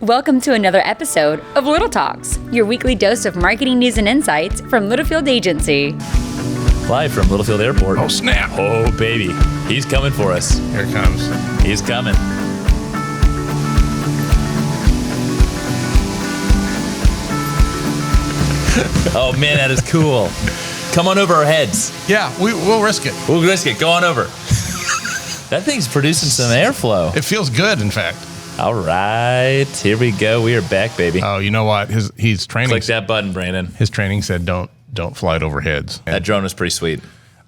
Welcome to another episode of Little Talks, your weekly dose of marketing news and insights from Littlefield Agency. Live from Littlefield Airport. Oh, snap. Oh, baby. He's coming for us. Here it comes. He's coming. Oh, man, that is cool. Come on over our heads. Yeah, we'll risk it. We'll risk it. Go on over. That thing's producing some airflow. It feels good, in fact. All right. Here we go. We are back, baby. Oh, you know what? He's training. Click that button, Brandon. His training said don't fly it over heads. That drone was pretty sweet.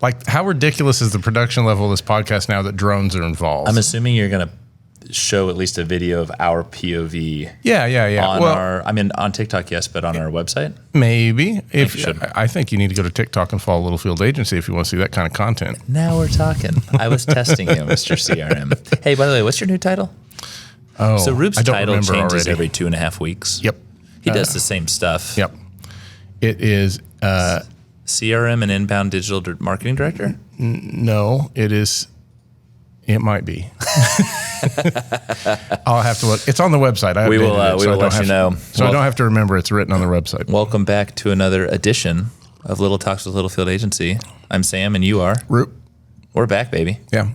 Like, how ridiculous is the production level of this podcast now that drones are involved? I'm assuming you're going to show at least a video of our POV. Yeah. On TikTok, yes, but on our website? Maybe. I think you need to go to TikTok and follow Littlefield Agency if you want to see that kind of content. Now we're talking. I was testing you, Mr. CRM. Hey, by the way, what's your new title? Oh, so Roop's title changes already. every 2.5 weeks. Yep. He does the same stuff. Yep. It is... CRM and Inbound Digital Marketing Director? No, it is... It might be. I'll have to look. It's on the website. We will let you know. I don't have to remember it's written on the website. Welcome back to another edition of Little Talks with Littlefield Agency. I'm Sam, and you are? Roop. We're back, baby. Yeah.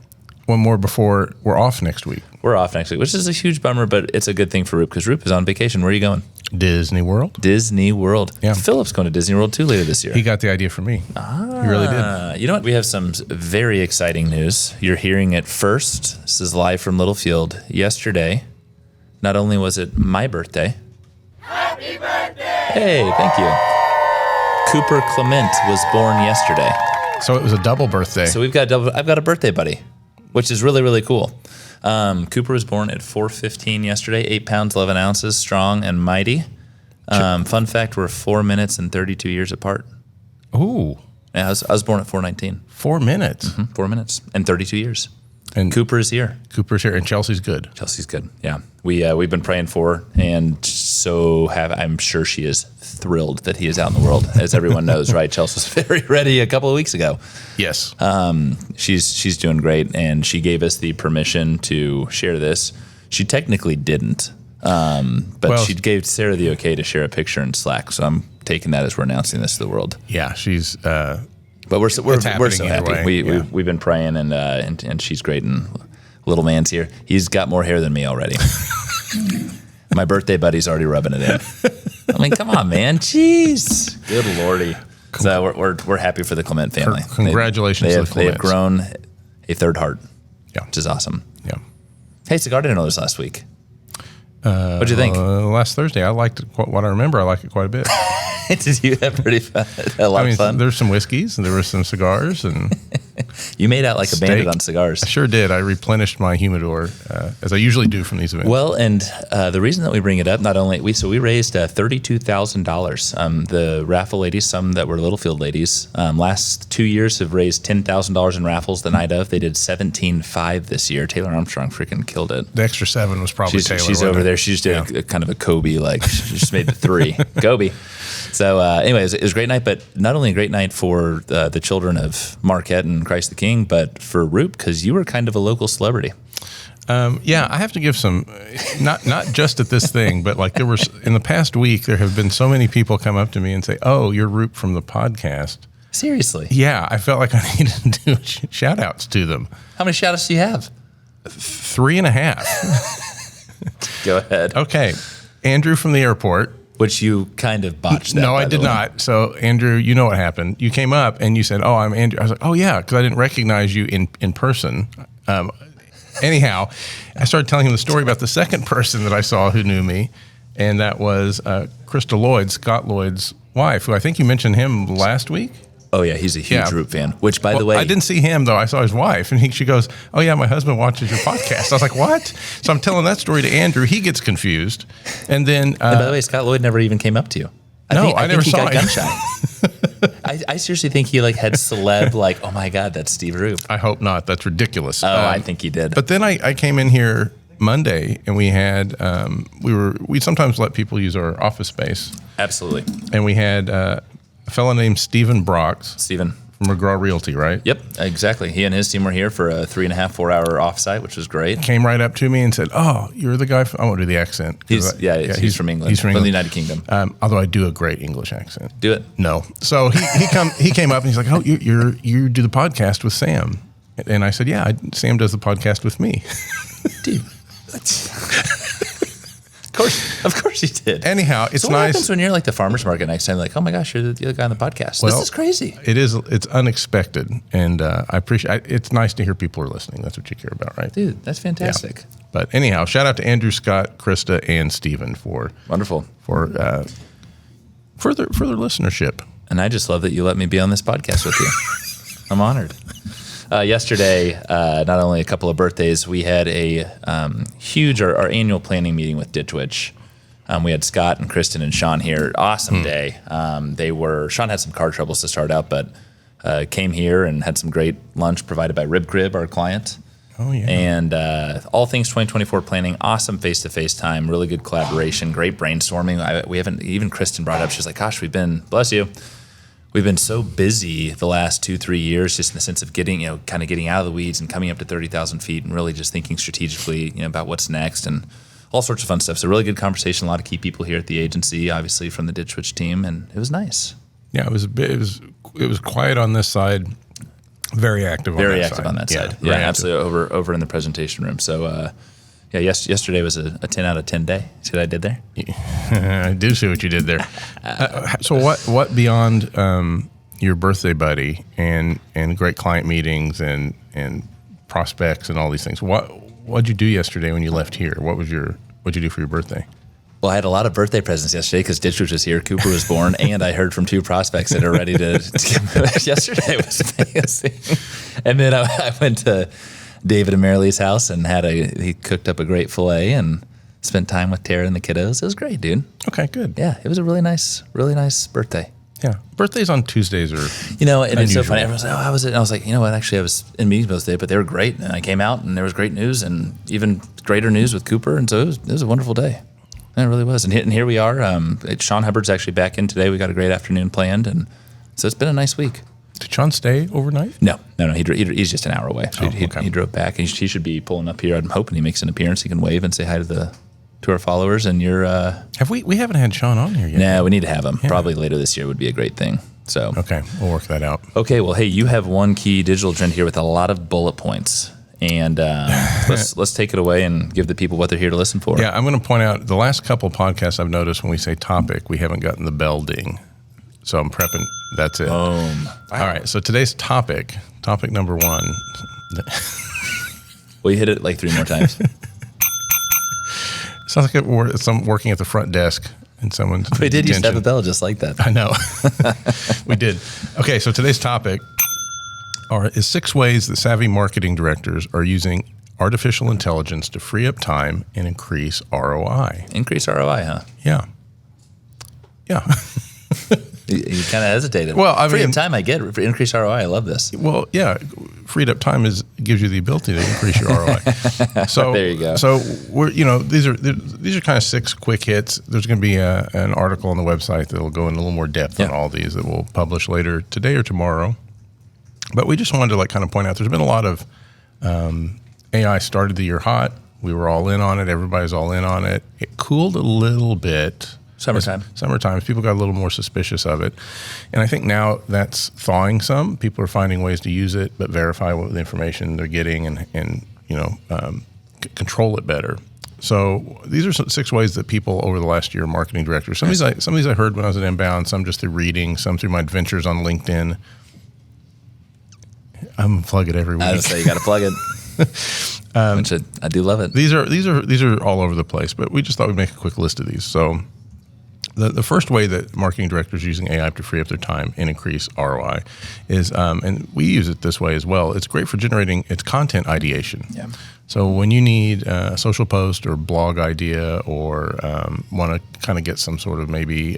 One more before we're off next week. We're off next week, which is a huge bummer, but it's a good thing for Roop because Roop is on vacation. Where are you going? Disney World. Disney World. Yeah. Philip's going to Disney World too later this year. He got the idea from me. He really did. You know what? We have some very exciting news. You're hearing it first. This is live from Littlefield. Yesterday, not only was it my birthday. Happy birthday! Hey, thank you. Cooper Clement was born yesterday. So it was a double birthday. So I've got a birthday buddy, which is really, really cool. Cooper was born at 4:15 yesterday, 8 pounds, 11 ounces, strong and mighty. Fun fact, we're 4 minutes and 32 years apart. Ooh. Yeah, I was born at 4:19. 4 minutes. 4 minutes and 32 years. And Cooper is here. Cooper's here, and Chelsea's good. Chelsea's good. Yeah, we've been praying for her, and I'm sure she is thrilled that he is out in the world, as everyone knows, right? Chelsea was very ready a couple of weeks ago. Yes. She's doing great, and she gave us the permission to share this. She technically didn't, but she gave Sarah the okay to share a picture in Slack. So I'm taking that as we're announcing this to the world. Yeah, she's. But we're so happy. Yeah. We've been praying, and she's great. And little man's here. He's got more hair than me already. My birthday buddy's already rubbing it in. I mean, come on, man. Jeez. Good Lordy. So we're happy for the Clement family. Congratulations to the Clements. They have grown a third heart. Yeah. Which is awesome. Yeah. Hey, Cigar didn't know this last week. What'd you think? Last Thursday, I liked it. What I remember, I liked it quite a bit. Did you have a lot of fun? There's some whiskeys and there were some cigars and you made out like a bandit on cigars. I sure did. I replenished my humidor as I usually do from these events. Well, and the reason that we bring it up, not only we raised $32,000. The raffle ladies, some that were Littlefield ladies, last 2 years have raised $10,000 in raffles the night of. They did 17.5 this year. Taylor Armstrong freaking killed it. The extra 7 was probably Taylor. She's over there. She just did a kind of a Kobe, like she just made the 3. Kobe. So anyways, it was a great night, but not only a great night for the children of Marquette and Christ the King, but for Roop, because you were kind of a local celebrity. Yeah, I have to give some, not just at this thing, but like there was, in the past week, there have been so many people come up to me and say, oh, you're Roop from the podcast. Seriously? Yeah, I felt like I needed to do shout outs to them. How many shout outs do you have? 3.5. Go ahead. Okay. Andrew from the airport. Which you kind of botched that. No, I did not. So, Andrew, you know what happened. You came up and you said, oh, I'm Andrew. I was like, oh, yeah, because I didn't recognize you in person. Anyhow, I started telling him the story about the second person that I saw who knew me, and that was Krista Lloyd, Scott Lloyd's wife, who I think you mentioned him last week. Oh, yeah, he's a huge Roop fan, which, by the way... I didn't see him, though. I saw his wife, and she goes, oh, yeah, my husband watches your podcast. I was like, what? So I'm telling that story to Andrew. He gets confused. And then... and by the way, Scott Lloyd never even came up to you. I never saw him. He got gun-shy. I seriously think he had celeb, oh, my God, that's Steve Roop. I hope not. That's ridiculous. Oh, I think he did. But then I came in here Monday, and we had... we sometimes let people use our office space. Absolutely. And we had... a fellow named Stephen Brox. Stephen. from McGraw Realty, right? Yep, exactly. He and his team were here for a 3.5, 4 hour offsite, which was great. Came right up to me and said, "Oh, you're the guy." I won't do the accent. He's from England. He's from the United Kingdom. Although I do a great English accent. Do it. No. So he came up and he's like, "Oh, you do the podcast with Sam?" And I said, "Yeah, Sam does the podcast with me." Dude. Of course you did. Anyhow, it's so what nice. happens when you're like the farmer's market next time? Like, oh my gosh, you're the other guy on the podcast. Well, this is crazy. It is. It's unexpected, and I appreciate. It's nice to hear people are listening. That's what you care about, right? Dude, that's fantastic. Yeah. But anyhow, shout out to Andrew, Scott, Krista, and Stephen for wonderful for further listenership. And I just love that you let me be on this podcast with you. I'm honored. Yesterday, not only a couple of birthdays, we had a huge, our annual planning meeting with Ditch Witch. We had Scott and Kristen and Sean here. Awesome day. Sean had some car troubles to start out, but came here and had some great lunch provided by Rib Crib, our client. Oh, yeah. And all things 2024 planning, awesome face-to-face time, really good collaboration, great brainstorming. We haven't, even Kristen brought up, she's like, gosh, bless you. We've been so busy the last 2-3 years, just in the sense of getting out of the weeds and coming up to 30,000 feet and really just thinking strategically, about what's next and all sorts of fun stuff. So really good conversation. A lot of key people here at the agency, obviously from the Ditch Witch team, and it was nice. Yeah, it was quiet on this side, very active. Very active on that side. Yeah, absolutely. Over in the presentation room. So. Yesterday was a 10 out of 10 day. See what I did there? I do see what you did there. So what beyond your birthday buddy and great client meetings and prospects and all these things? What'd you do yesterday when you left here? What'd you do for your birthday? Well, I had a lot of birthday presents yesterday because Ditch Witch was here, Cooper was born, and I heard from 2 prospects that are ready to yesterday was amazing. And then I went to David and Marilee's house and he cooked up a great filet and spent time with Tara and the kiddos. It was great, dude. Okay, good. Yeah, it was a really nice birthday. Yeah, birthdays on Tuesdays are and unusual. It's so funny. Everyone's like, "Oh, how was it?" And I was like, you know what? Actually, I was in meetings both days, but they were great. And I came out and there was great news and even greater news with Cooper. And so it was a wonderful day. And it really was. And here we are. Sean Hubbard's actually back in today. We got a great afternoon planned, and so it's been a nice week. Did Sean stay overnight? No. He's just an hour away. So okay. He drove back. He should be pulling up here. I'm hoping he makes an appearance. He can wave and say hi to our followers. And you're we haven't had Sean on here yet. No, we need to have him. Yeah. Probably later this year would be a great thing. So okay, we'll work that out. Okay, well, hey, you have one key digital trend here with a lot of bullet points. And let's take it away and give the people what they're here to listen for. Yeah, I'm going to point out the last couple of podcasts I've noticed when we say topic, we haven't gotten the bell ding. So I'm prepping. That's it. Boom. All right. So today's topic number 1. Well, you hit it like 3 more times. Sounds like some working at the front desk and someone's. We did used to have a bell just like that. I know. We did. Okay. So today's topic is 6 ways that savvy marketing directors are using artificial intelligence to free up time and increase ROI. Increase ROI, huh? Yeah. Yeah. You kind of hesitated. Well, I mean, free up time, I get it. For increase ROI, I love this. Well, yeah, freed up time gives you the ability to increase your ROI. So there you go. So these are kind of 6 quick hits. There's going to be an article on the website that will go in a little more depth on all these that we'll publish later today or tomorrow. But we just wanted to kind of point out there's been a lot of AI started the year hot. We were all in on it. Everybody's all in on it. It cooled a little bit. Summertime. People got a little more suspicious of it. And I think now that's thawing some. People are finding ways to use it, but verify what the information they're getting and control it better. So these are 6 ways that people over the last year, marketing directors, some of these I heard when I was at Inbound, some just through reading, some through my adventures on LinkedIn. I'm going to plug it every week. I was say you got to plug it. Which I do love it. These are all over the place, but we just thought we'd make a quick list of these. So the first way that marketing directors are using AI to free up their time and increase ROI is, and we use it this way as well, it's great for generating its content ideation. Yeah. So when you need a social post or blog idea or want to kind of get some sort of maybe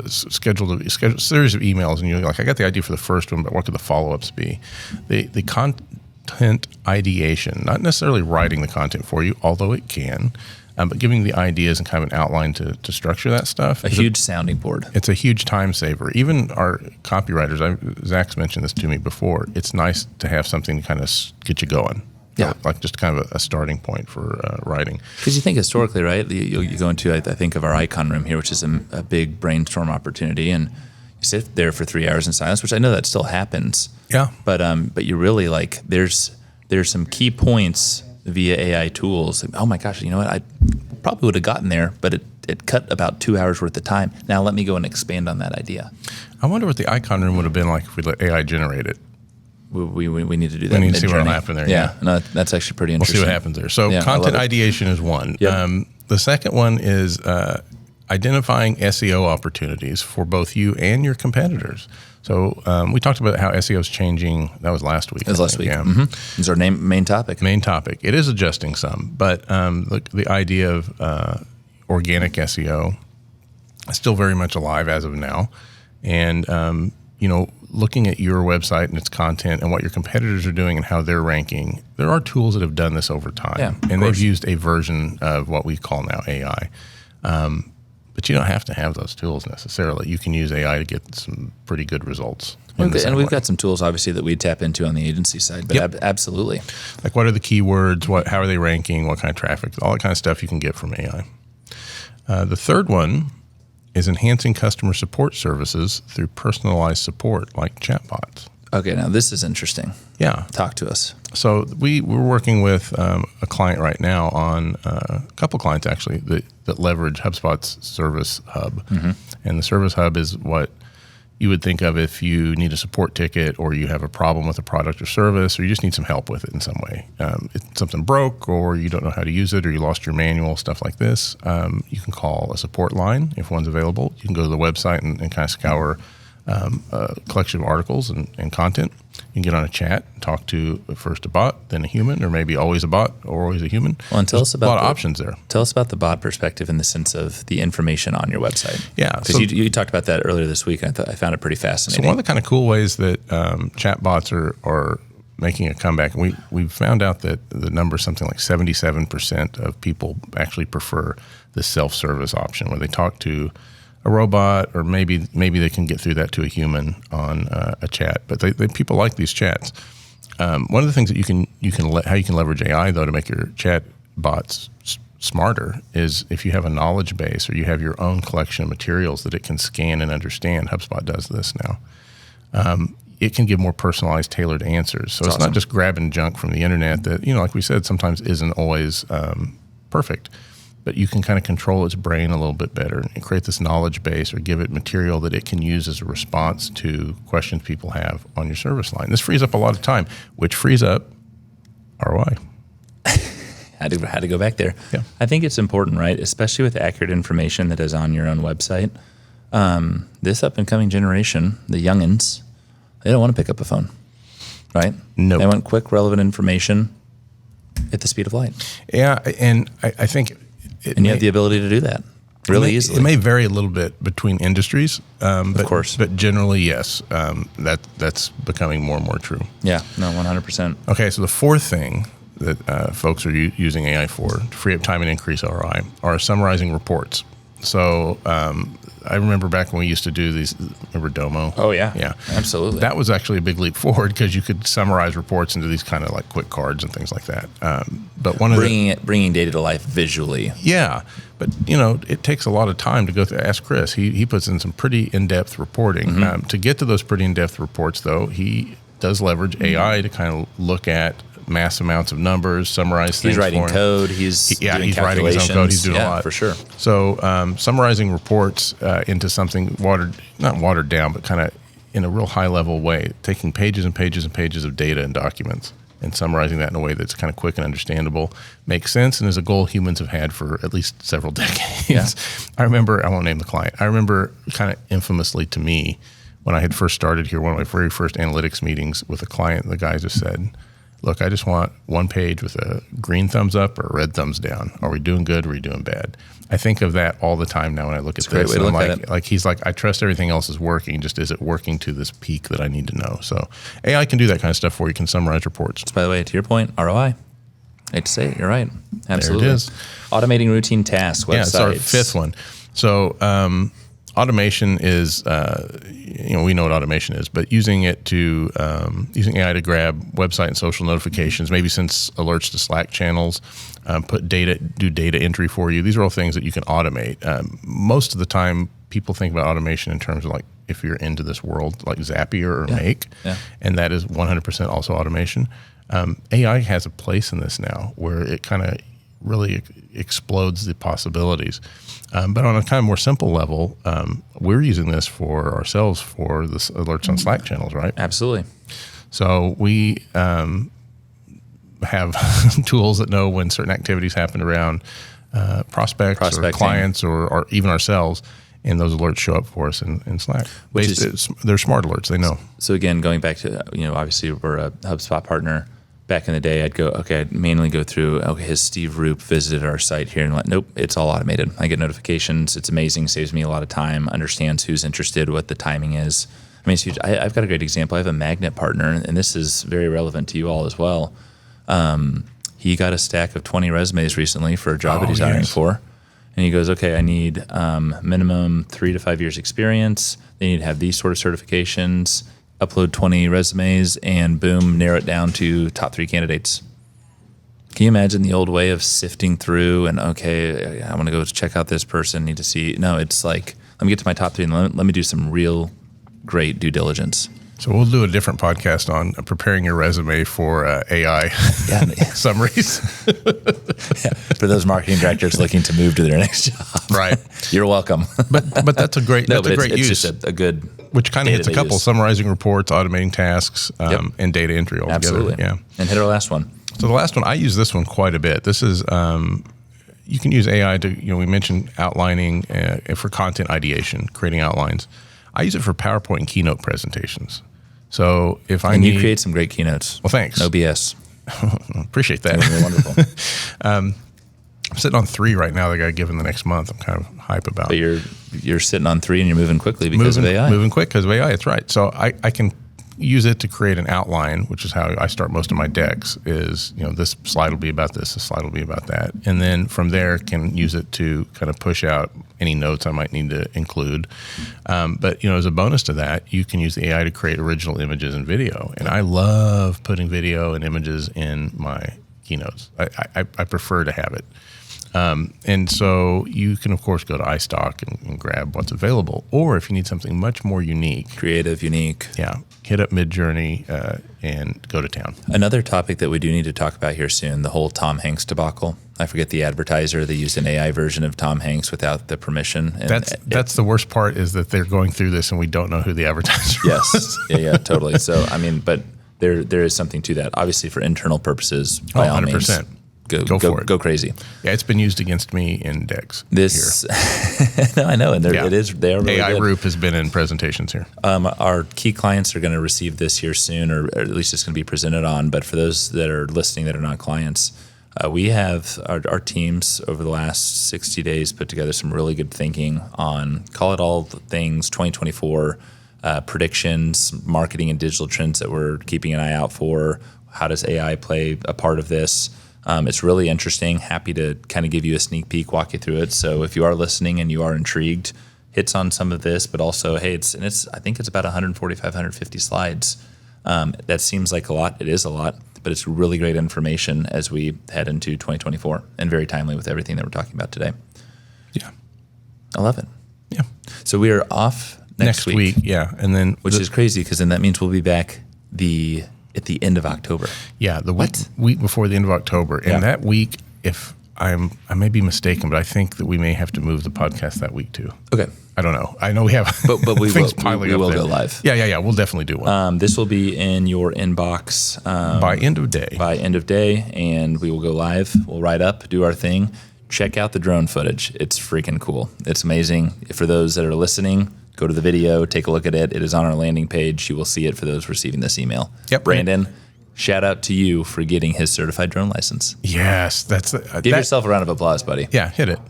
scheduled series of emails, and you're like, I got the idea for the first one, but what could the follow-ups be? The content ideation, not necessarily writing the content for you, although it can, but giving the ideas and kind of an outline to structure that stuff. A huge sounding board. It's a huge time saver. Even our copywriters, Zach's mentioned this to me before, it's nice to have something to kind of get you going. Yeah. Like just kind of a starting point for writing. Because you think historically, right? You go into, I think of our icon room here, which is a big brainstorm opportunity, and you sit there for 3 hours in silence, which I know that still happens. Yeah. But you really like, there's some key points via AI tools. Oh my gosh, you know what? I probably would have gotten there, but it cut about 2 hours worth of time. Now let me go and expand on that idea. I wonder what the icon room would have been like if we let AI generate it. We need to do that. We need to see what will happen there. Yeah, no, that's actually pretty interesting. We'll see what happens there. So content ideation is one. Yep. The second one is identifying SEO opportunities for both you and your competitors. So we talked about how SEO is changing. That was last week. It was last week. Yeah. Mm-hmm. It's our main topic. Main topic. It is adjusting some, but the idea of organic SEO is still very much alive as of now. And, looking at your website and its content and what your competitors are doing and how they're ranking, there are tools that have done this over time. Yeah, and they've used a version of what we call now AI. But you don't have to have those tools necessarily. You can use AI to get some pretty good results. And we've got some tools, obviously, that we tap into on the agency side. But absolutely. Like what are the keywords? How are they ranking? What kind of traffic? All that kind of stuff you can get from AI. The third one is enhancing customer support services through personalized support like chatbots. Okay, now this is interesting. Yeah. Talk to us. So we're working with a client right now on a couple clients actually that leverage HubSpot's Service Hub. Mm-hmm. And the Service Hub is what you would think of if you need a support ticket or you have a problem with a product or service or you just need some help with it in some way. Something broke or you don't know how to use it or you lost your manual, stuff like this. You can call a support line if one's available. You can go to the website and kind of scour a collection of articles and content. You can get on a chat, talk to first a bot, then a human, or maybe always a bot or always a human. Well, and tell us about a lot of options there. Tell us about the bot perspective in the sense of the information on your website. Yeah. Because you talked about that earlier this week, and I found it pretty fascinating. So one of the kind of cool ways that chat bots are making a comeback, and we've found out that the number is something like 77% of people actually prefer the self-service option where they talk to a robot, or maybe they can get through that to a human on a chat. But people like these chats. One of the things that how you can leverage AI though to make your chat bots smarter is if you have a knowledge base or you have your own collection of materials that it can scan and understand. HubSpot does this now. It can give more personalized, tailored answers. So it's not just grabbing junk from the internet that like we said, sometimes isn't always perfect. But you can kind of control its brain a little bit better and create this knowledge base or give it material that it can use as a response to questions people have on your service line. This frees up a lot of time, which frees up ROI. Had to go back there. Yeah. I think it's important, right? Especially with accurate information that is on your own website. This up and coming generation, the youngins, they don't want to pick up a phone, right? No. They want quick, relevant information at the speed of light. Yeah, and I think you have the ability to do that really easily. It may vary a little bit between industries, of course, but generally, yes, that's becoming more and more true. Yeah, no, 100%. Okay, so the fourth thing that folks are using AI for to free up time and increase ROI are summarizing reports. So I remember back when we used to do these. Remember Domo? Oh yeah, yeah, absolutely. That was actually a big leap forward because you could summarize reports into these kind of like quick cards and things like that. But bringing data to life visually. Yeah, but it takes a lot of time to go through. Ask Chris. He puts in some pretty in-depth reporting. Mm-hmm. To get to those pretty in-depth reports, though, he does leverage AI to kind of look at mass amounts of numbers, summarize things. He's writing for him. Code. He's writing his own code. He's doing a lot for sure. So summarizing reports into something not watered down, but kind of in a real high level way, taking pages and pages and pages of data and documents and summarizing that in a way that's kind of quick and understandable, makes sense, and is a goal humans have had for at least several decades. Yeah. I won't name the client. I remember kind of infamously to me when I had first started here, one of my very first analytics meetings with a client, the guy just said, look, I just want one page with a green thumbs up or a red thumbs down. Are we doing good or are we doing bad? I think of that all the time now when I look at this. And I'm like he's like, I trust everything else is working. Just is it working to this peak that I need to know? So AI can do that kind of stuff for you. Can summarize reports. So by the way, to your point, ROI. I hate to say it, you're right. Absolutely. There it is. Automating routine tasks, websites. Yeah, it's our fifth one. So automation is, we know what automation is, but using it to, using AI to grab website and social notifications, maybe send alerts to Slack channels, do data entry for you. These are all things that you can automate. Most of the time, people think about automation in terms of like, if you're into this world, like Zapier or Make, and that is 100% also automation. AI has a place in this now where it kind of really explodes the possibilities. But on a kind of more simple level, we're using this for ourselves for the alerts on Slack channels, right? Absolutely. So we have tools that know when certain activities happen around prospects or clients or even ourselves, and those alerts show up for us in Slack. They're smart alerts. They know. So again, going back to, obviously we're a HubSpot partner. Back in the day, I'd manually go through, has Steve Roop visited our site here? And nope, it's all automated. I get notifications. It's amazing. Saves me a lot of time. Understands who's interested, what the timing is. I mean, it's huge. I've got a great example. I have a magnet partner, and this is very relevant to you all as well. He got a stack of 20 resumes recently for a job that he's hiring for. And he goes, I need minimum 3 to 5 years experience. They need to have these sort of certifications. Upload 20 resumes, and boom, narrow it down to top 3 candidates. Can you imagine the old way of sifting through and, I want to go check out this person, need to see. No, it's like, let me get to my top 3 and let me do some real great due diligence. So we'll do a different podcast on preparing your resume for AI summaries. For those marketing directors looking to move to their next job. Right. You're welcome. But that's a great, great use. It's just a good, which kind of hits a couple, summarizing reports, automating tasks, and data entry altogether. Absolutely. Yeah. And hit our last one. So the last one, I use this one quite a bit. This is, you can use AI to, we mentioned outlining for content ideation, creating outlines. I use it for PowerPoint and keynote presentations. So if I you create some great keynotes. Well, thanks. No BS. Appreciate that. You're wonderful. I'm sitting on 3 right now that I got given the next month. I'm kind of hype about. But you're sitting on 3 and you're moving quickly because of AI. Moving quick because of AI. That's right. So I can use it to create an outline, which is how I start most of my decks. Is this slide will be about this slide will be about that, and then from there can use it to kind of push out any notes I might need to include. But as a bonus to that, you can use the AI to create original images and video, and I love putting video and images in my keynotes. I prefer to have it. And so you can, of course, go to iStock and grab what's available. Or if you need something much more unique. Creative, unique. Yeah. Hit up Midjourney and go to town. Another topic that we do need to talk about here soon, the whole Tom Hanks debacle. I forget the advertiser. They used an AI version of Tom Hanks without the permission. And that's the worst part is that they're going through this and we don't know who the advertiser was. Yes. Yeah, totally. So, but there is something to that. Obviously, for internal purposes, by all 100%. Means. Go for it. Go crazy. Yeah, it's been used against me in decks. No, I know, and it is. They are really AI good. Roop has been in presentations here. Our key clients are going to receive this here soon, or at least it's going to be presented on. But for those that are listening that are not clients, we have our teams over the last 60 days put together some really good thinking on, call it all the things 2024 predictions, marketing and digital trends that we're keeping an eye out for. How does AI play a part of this? It's really interesting. Happy to kind of give you a sneak peek, walk you through it. So if you are listening and you are intrigued, hits on some of this, but also, hey, I think it's about 145, 150 slides. That seems like a lot. It is a lot, but it's really great information as we head into 2024 and very timely with everything that we're talking about today. Yeah. I love it. Yeah. So we are off next week. Yeah. And then which is crazy because then that means we'll be back at the end of October. Yeah, the week before the end of October. And that week, if I may be mistaken, but I think that we may have to move the podcast that week too. Okay. I don't know. I know we have but we things will, piling we up will there. go live. Yeah. We'll definitely do one. This will be in your inbox. By end of day. By end of day, and we will go live. We'll write up, do our thing. Check out the drone footage. It's freaking cool. It's amazing. For those that are listening, go to the video, take a look at it. It is on our landing page. You will see it for those receiving this email. Yep. Brandon, shout out to you for getting his certified drone license. Yes, give yourself a round of applause, buddy. Yeah, hit it.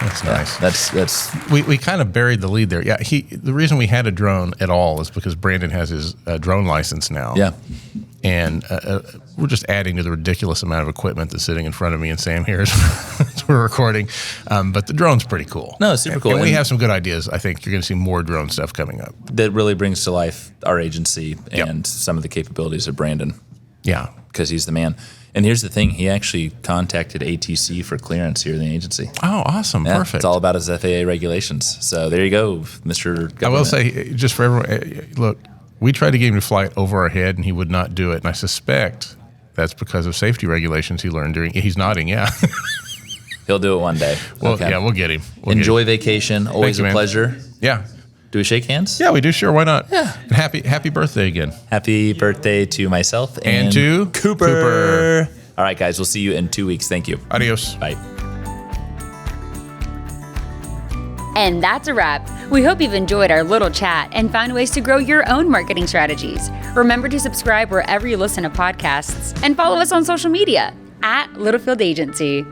That's nice. That's we kind of buried the lead there. Yeah, the reason we had a drone at all is because Brandon has his drone license now. Yeah. And we're just adding to the ridiculous amount of equipment that's sitting in front of me and Sam here as we're recording. But the drone's pretty cool. No, it's super cool. And we have some good ideas. I think you're going to see more drone stuff coming up. That really brings to life our agency and some of the capabilities of Brandon. Yeah. Because he's the man. And here's the thing. He actually contacted ATC for clearance here in the agency. Oh, awesome. Yeah, Perfect. It's all about his FAA regulations. So there you go, Mr. Government. I will say, just for everyone, look, we tried to get him to fly it over our head, and he would not do it. And I suspect that's because of safety regulations he learned during. He's nodding, yeah. He'll do it one day. Well, okay. Yeah, we'll get him. Enjoy vacation. Always a pleasure. Yeah. Do we shake hands? Yeah, we do. Sure, why not? Yeah. And happy birthday again. Happy birthday to myself and to Cooper. All right, guys, we'll see you in 2 weeks. Thank you. Adios. Bye. And that's a wrap. We hope you've enjoyed our little chat and found ways to grow your own marketing strategies. Remember to subscribe wherever you listen to podcasts and follow us on social media @Littlefield Agency.